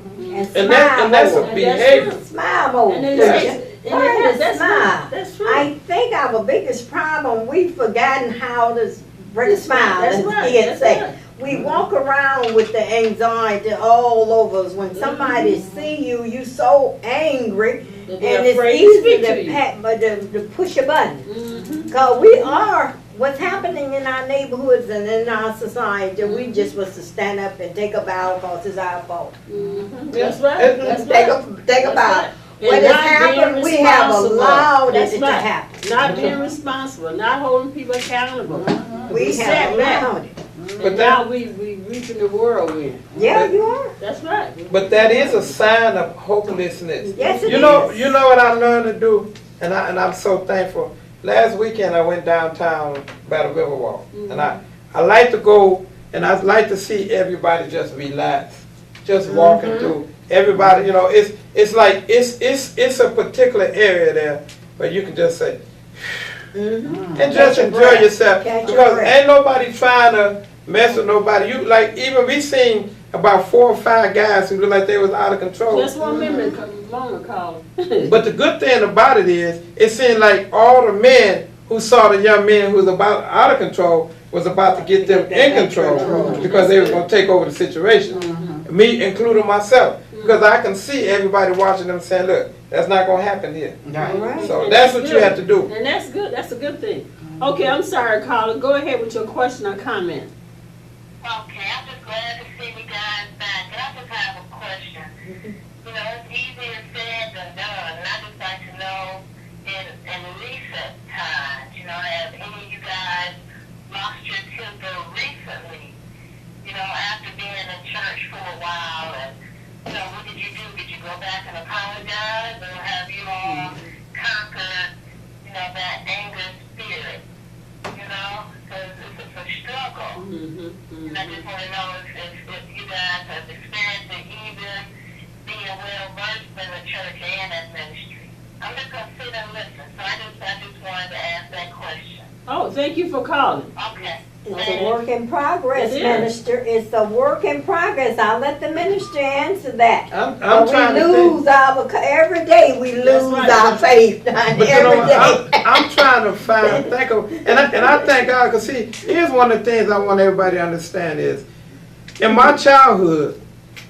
And that's smile a more. behavior. Smile more. And then Learn to that's smile. right. That's true. I think our biggest problem, we've forgotten how to bring a smile. That's and right. get That's sick. right. We walk around with the anxiety all over us. When somebody see you, you so angry, That and they're it's afraid to easy speak to to you. pat, but to push a button. Because we are, what's happening in our neighborhoods and in our society, we just was to stand up and take a bow because it's our fault. That's right. That's Take right. a bow. right. What And has not being happened, we have responsible. allowed That's it to right. happen. Not being responsible, not holding people accountable. We sat have back. allowed it. But And now we reaping the whirlwind. Yeah, you are. That's right. But that is a sign of hopelessness. Yes, it You know is. what I learned to do, and I'm so thankful. Last weekend I went downtown by the Riverwalk, and I like to go, and I like to see everybody just relax, just walking through. Everybody, it's like it's a particular area there, but you can just say, and just Catch your enjoy breath. yourself, Catch your because breath. ain't nobody trying to mess with nobody. You like even we seen about 4 or 5 guys who looked like they was out of control. Just one minute, Mama called. But the good thing about it is, it seemed like all the men who saw the young men who was about out of control was about to get them in control because they were going to take over the situation. Me including myself, because I can see everybody watching them saying, "Look, that's not going to happen here." All right. So that's what you have to do. And that's good. That's a good thing. Okay, I'm sorry, Carla. Go ahead with your question or comment. Okay, I'm just glad to see you guys back. And I just have a question. It's easier said than done. And I just like to know, in recent times, have any of you guys lost your temper recently? After being in church for a while, and what did you do? Did you go back and apologize, or have you all conquered, that anger spirit? Because it's a struggle. And I just want to know if you guys have experienced it, even being well versed in the church and in ministry. I'm just going to sit and listen. So I just wanted to ask that question. Oh, thank you for calling. Okay. It's a work in progress, It is. minister. It's a work in progress. I'll let the minister answer that. I'm But trying we to lose every day we That's lose right. our faith. But Every day. I'm trying to think of, and I thank God, because see, here's one of the things I want everybody to understand is, in my childhood,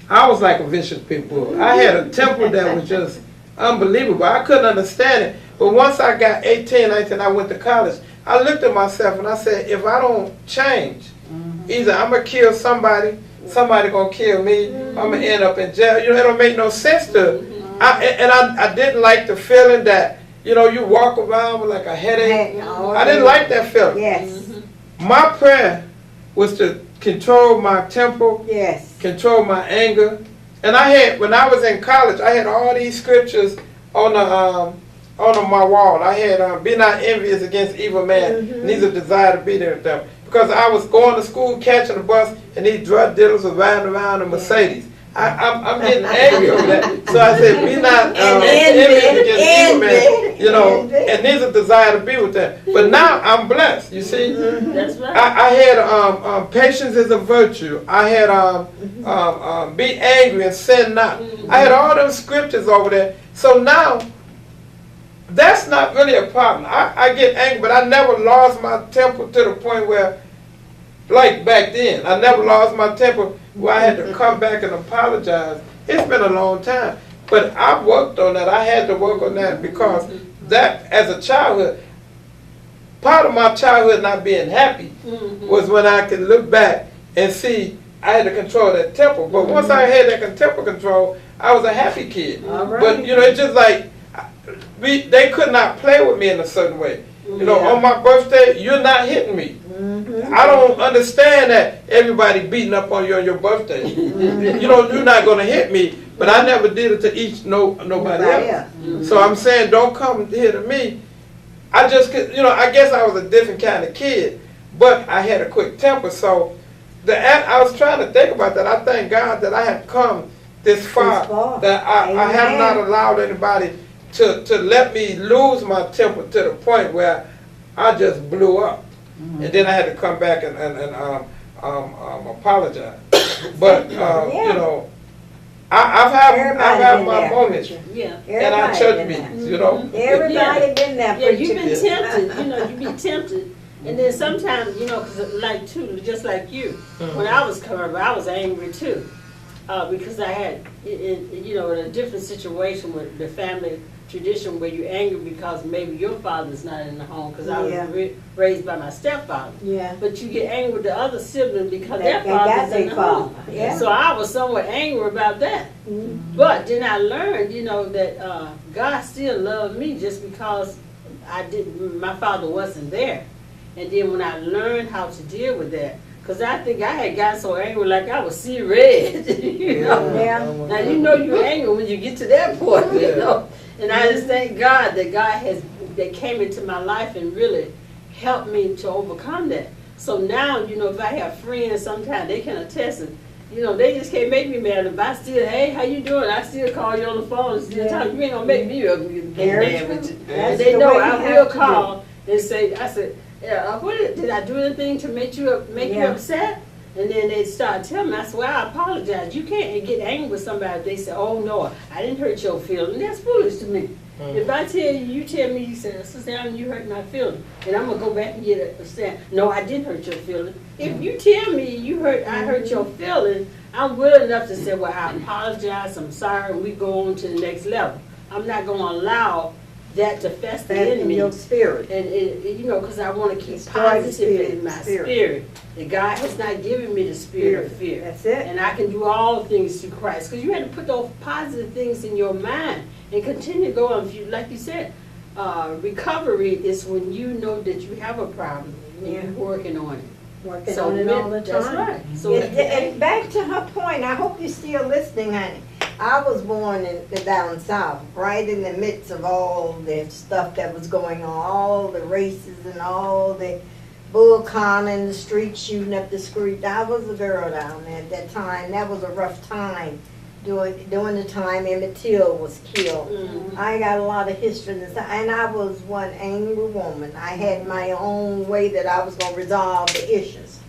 I was like a vicious pit bull. I had a temper that was just unbelievable. I couldn't understand it. But once I got 18, 19, I went to college. I looked at myself and I said, if I don't change, either I'm going to kill somebody going to kill me, I'm going to end up in jail. It don't make no sense to. I didn't like the feeling that, you walk around with like a headache. I didn't like that feeling. Yes. My prayer was to control my temper, Yes. control my anger. And when I was in college, I had all these scriptures on my wall. I had, be not envious against evil man, neither desire to be there with them. Because I was going to school, catching a bus, and these drug dealers were riding around in Mercedes. I'm getting angry over that. So I said, be not envious against evil man, and neither desire to be with them. But now I'm blessed, you see. That's right. I had patience is a virtue. I had be angry and sin not. I had all those scriptures over there. So now, that's not really a problem. I get angry, but I never lost my temper to the point where, like back then, I never lost my temper where I had to come back and apologize. It's been a long time. But I worked on that. I had to work on that because that, as a childhood, part of my childhood not being happy was when I could look back and see I had to control that temper. But once I had that temper control, I was a happy kid. All right. But, it's just like, they could not play with me in a certain way. On my birthday, you're not hitting me. I don't understand that everybody beating up on you on your birthday. You're not going to hit me, but I never did it to nobody else. So I'm saying, don't come here to me. I just could, I guess I was a different kind of kid, but I had a quick temper. So I was trying to think about that. I thank God that I have come this far, that I have not allowed anybody to let me lose my temper to the point where I just blew up. And then I had to come back and apologize. But, I've had my moments Yeah. in our church meetings, Everybody been there. Yeah, you've been tempted, you be tempted. And then sometimes, cause just like you, when I was coming up, I was angry too. Because I had, in a different situation with the family tradition where you're angry because maybe your father's not in the home, because I was raised by my stepfather. Yeah. But you get angry with the other sibling because They their got father's in their the home. father, yeah. So I was somewhat angry about that. But then I learned, that God still loved me just because my father wasn't there. And then when I learned how to deal with that, Cause I think I had got so angry, like I was see red, you know. Yeah. Now you know you're angry when you get to that point, you know. And I just thank God that that came into my life and really helped me to overcome that. So now, you know, if I have friends, sometimes they can attest it. You know, they just can't make me mad. If I still, hey, how you doing? I still call you on the phone and still talk. You ain't gonna make me get mad with you. And they know I will call and say, I said, yeah, did I do anything to make you upset? And then they start telling me, I said, well, I apologize. You can't get angry with somebody if they say, oh no, I didn't hurt your feelings. That's foolish to me. If I tell you, you tell me, you say, Sister Allen, you hurt my feelings, and I'm gonna go back and get upset. No, I didn't hurt your feelings. If you tell me I hurt your feelings, I'm willing enough to say, well, I apologize, I'm sorry, and we go on to the next level. I'm not gonna allow that to fester in me. Your spirit. And you know, because I want to keep positive in my spirit. That God has not given me the spirit of fear. That's it. And I can do all things through Christ. Because you had to put those positive things in your mind and continue to go on. If you, like you said, recovery is when you know that you have a problem and you're working on it. Working on it all the time. That's right. So and back to her point, I hope you're still listening, honey. I was born down south, right in the midst of all the stuff that was going on, all the races and all the bull conning, the street shooting up the street. I was a girl down there at that time. That was a rough time during the time Emmett Till was killed. Mm-hmm. I got a lot of history in this, and I was one angry woman. I had my own way that I was going to resolve the issues.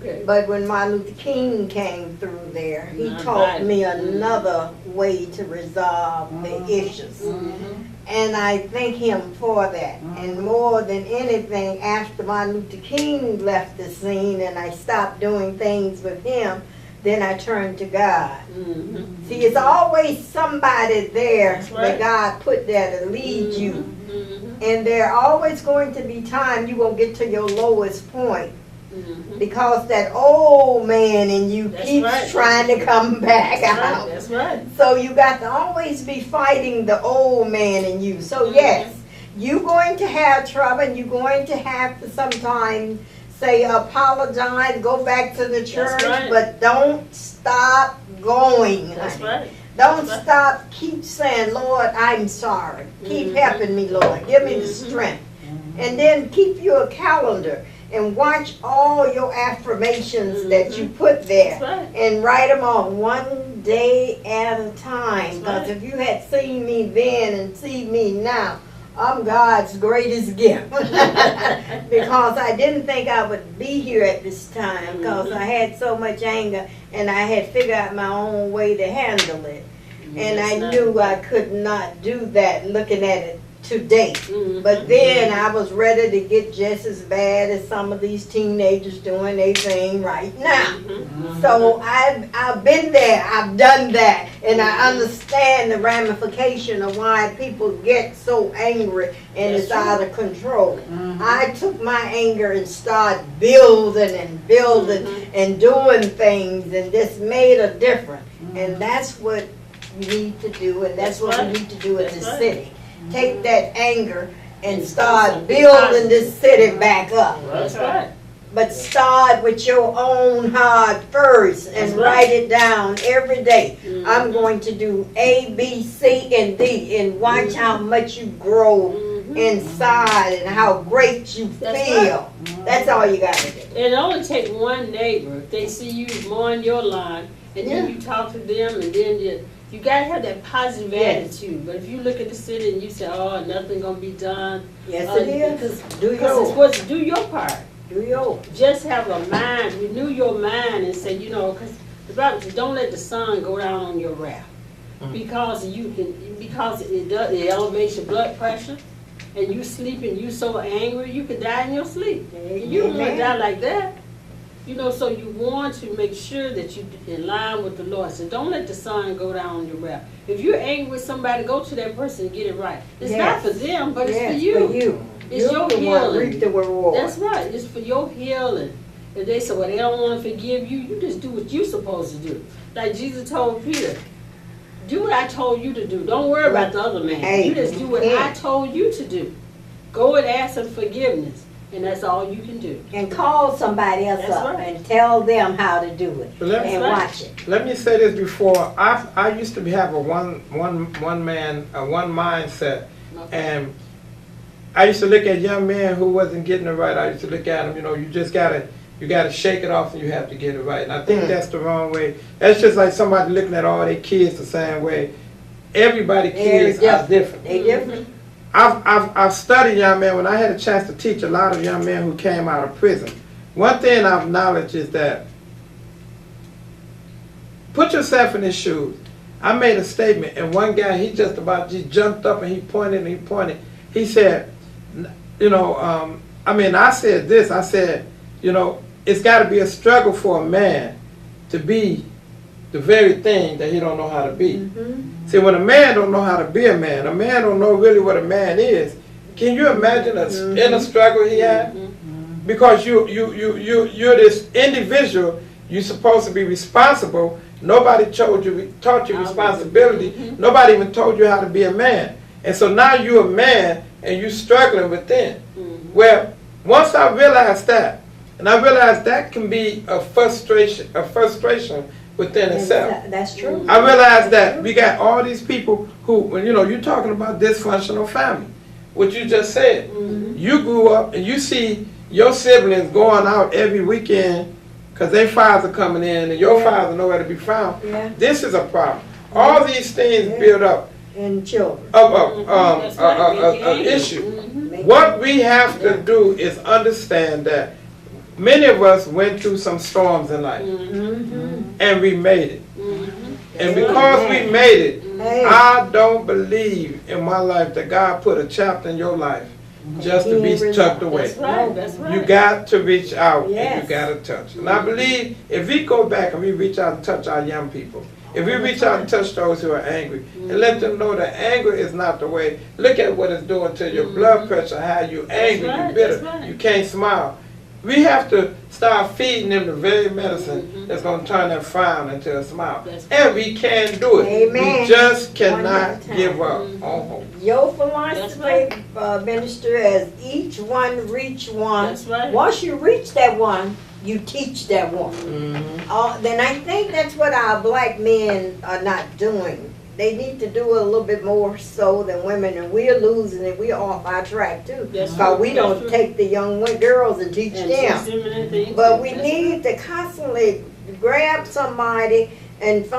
Okay. But when Martin Luther King came through there, he taught me another way to resolve the issues. Mm-hmm. And I thank him for that. And more than anything, after Martin Luther King left the scene and I stopped doing things with him, then I turned to God. Mm-hmm. See, it's always somebody there That's right. that God put there to lead you. Mm-hmm. And there are always going to be times you won't get to your lowest point. Mm-hmm. Because that old man in you That's keeps right. trying to come back That's out. right. That's right. So you got to always be fighting the old man in you. So Mhm. yes, you're going to have trouble and you're going to have to sometimes say apologize, go back to the church, right. but don't stop going. That's honey. right. Don't That's right. stop. Keep saying, Lord, I'm sorry. Keep Mhm. helping me, Lord. Give me the Mhm. strength. And then keep your calendar and watch all your affirmations that you put there. That's right. And write them on one day at a time. That's Because right. if you had seen me then and see me now, I'm God's greatest gift. Because I didn't think I would be here at this time because I had so much anger and I had figured out my own way to handle it. And I knew I could not do that looking at it today. Mhm. But then I was ready to get just as bad as some of these teenagers doing their thing right now. Mhm. So I've been there, I've done that, and I understand the ramification of why people get so angry and That's it's true. out of control. I took my anger and started building and building and doing things, and this made a difference. And that's what we need to do, and that's what we right. need to do in That's this right. city. Take that anger and And start something building this city back up. That's right. But start with your own heart first and That's right. write it down every day. Mhm. I'm going to do A, B, C, and D, and watch how much you grow Mhm. inside and how great you That's feel. That's all you got to do. It only takes one neighbor. If they see you mowing your lawn, and then you talk to them, and then you gotta have that positive Yes. attitude. But if you look at the city and you say, "Oh, nothing gonna be done," Yes, it is. Do because it's yours. supposed to do your part. Do yours. Just have a mind, renew your mind, and say, you know, because the Bible says, don't let the sun go down on your wrath, because it elevates your blood pressure, and you sleep and you so angry, you could die in your sleep. And you don't want to Amen. die like that. You know, so you want to make sure that you're in line with the Lord. So don't let the sun go down on your wrath. If you're angry with somebody, go to that person and get it right. It's not for them, but it's for you. For you. It's You're your the one healing. reap the reward. That's right. It's for your healing. If they say, well, they don't want to forgive you, you just do what you're supposed to do. Like Jesus told Peter, do what I told you to do. Don't worry about the other man. Hey, You just do what yeah. I told you to do. Go and ask him forgiveness. And that's all you can do. And call somebody else That's up right. and tell them how to do it But let me- and That's right. watch it. Let me say this before. I used to have a one mindset, and I used to look at young men who wasn't getting it right. I used to look at them. You know, you gotta shake it off, and you have to get it right. And I think that's the wrong way. That's just like somebody looking at all their kids the same way. Everybody kids are different. They different. I've studied young men. When I had a chance to teach a lot of young men who came out of prison, one thing I've acknowledged is that put yourself in his shoes. I made a statement, and one guy, he just jumped up and he pointed. He said, you know, I said this. I said, you know, it's got to be a struggle for a man to be the very thing that he don't know how to be. See, when a man don't know how to be a man don't know really what a man is. Can you imagine the inner struggle he had? Because you're this individual. You're supposed to be responsible. Nobody taught you responsibility. Nobody even told you how to be a man. And so now you're a man and you're struggling within. Well, once I realized that, and I realized that can be a frustration within itself. That's true. I realized that we got all these people who, when you're talking about dysfunctional family, what you just said. You grew up and you see your siblings going out every weekend because their fathers are coming in and your father nowhere to be found. Yeah. This is a problem. All these things build up And children. an issue. What we have to do is understand that many of us went through some storms in life, and we made it. And because we made it, Hey. I don't believe in my life that God put a chapter in your life just to be tucked away. That's right. That's right. You got to reach out and Yes. you got to touch. And I believe if we go back and we reach out and touch our young people, if we reach out and touch those who are angry and let them know that anger is not the way. Look at what it's doing to your blood pressure, how you angry, right, you bitter, that's right. you can't smile. We have to start feeding them the very medicine that's going to turn that frown into a smile. That's And we can do it. Amen. We just One cannot at a time. give up on hope. Your That's philosophy, minister, as each one reach one. That's right. Once you reach that one, you teach that one. Then I think that's what our black men are not doing. They need to do a little bit more so than women, and we're losing it. We're off our track too. That's Because true. we That's don't true. take the young girls and teach And them. teach them anything. But we That's need to constantly grab somebody and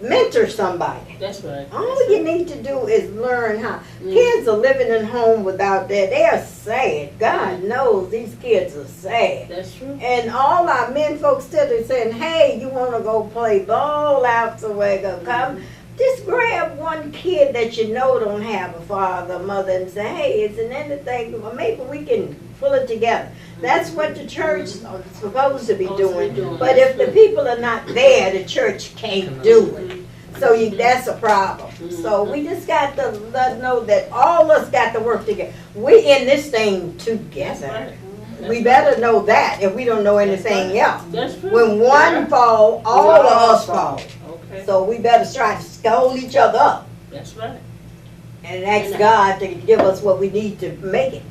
mentor somebody. That's right. All you need to do is learn how. Kids are living at home without that. They are sad. God knows these kids are sad. That's true. And all our men folks still are saying, hey, you want to go play ball out somewhere, go come. Just grab one kid that you know don't have a father or mother and say, hey, isn't anything, well, maybe we can pull it together. That's what the church is supposed to be doing. But if the people are not there, the church can't do it. So that's a problem. So we just got to know that all of us got to work together. We in this thing That's together. right. We better know that if we don't know anything else. That's true. When one fall, all of us fall. Okay. So we better try to scold each other up That's right. and ask God to give us what we need to make it.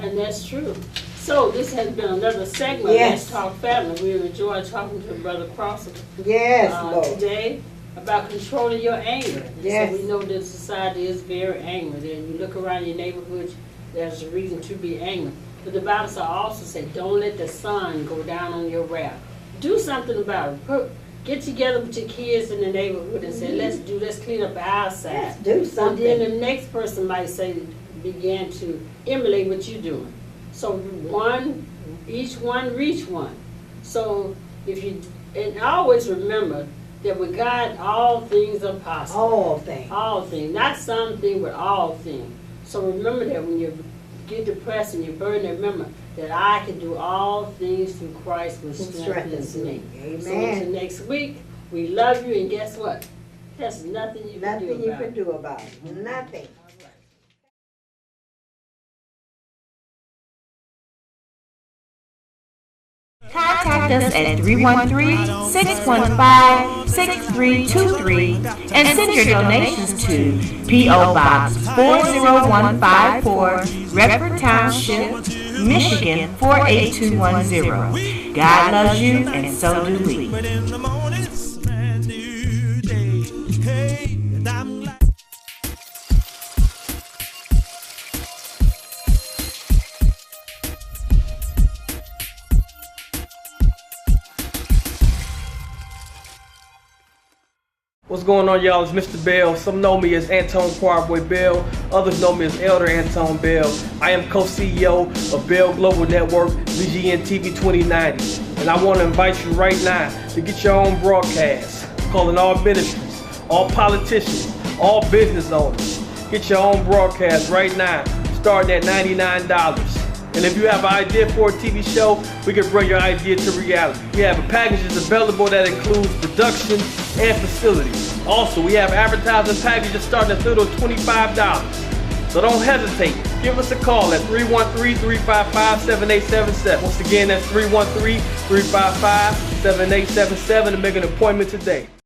And that's true. So this has been another segment of Yes. Let's Talk Family. We enjoyed talking to Brother Crosser Yes, Lord. today about controlling your anger. And Yes. So we know that society is very angry. And you look around your neighborhood, there's a reason to be angry. But the Bible also says, don't let the sun go down on your wrath. Do something about it. Get together with your kids in the neighborhood and say, let's clean up our side. Let's do And then something. the next person might say, begin to emulate what you're doing. So each one reach one. So and always remember that with God, all things are possible. All things. All things, not something, but all things. So remember that when you get depressed and you're burdened, remember that I can do all things through Christ which strengthens me. So Amen. until next week, we love you, and guess what? There's nothing you can do Nothing you about can it. do about it. Nothing. Contact us at 313-615-6323 and send your donations to P.O. Box 40154, Redford Township, Michigan 48210. God loves you, and so do we. But in the morning, it's a brand new day. Hey, and I'm glad. What's going on, y'all? It's Mr. Bell. Some know me as Antone Quarboy Bell. Others know me as Elder Antone Bell. I am co-CEO of Bell Global Network, BGN TV 2090. And I want to invite you right now to get your own broadcast. Calling all ministries, all politicians, all business owners. Get your own broadcast right now, starting at $99. And if you have an idea for a TV show, we can bring your idea to reality. We have packages available that includes production and facilities. Also, we have advertising packages starting as little as $25. So don't hesitate. Give us a call at 313-355-7877. Once again, that's 313-355-7877 to make an appointment today.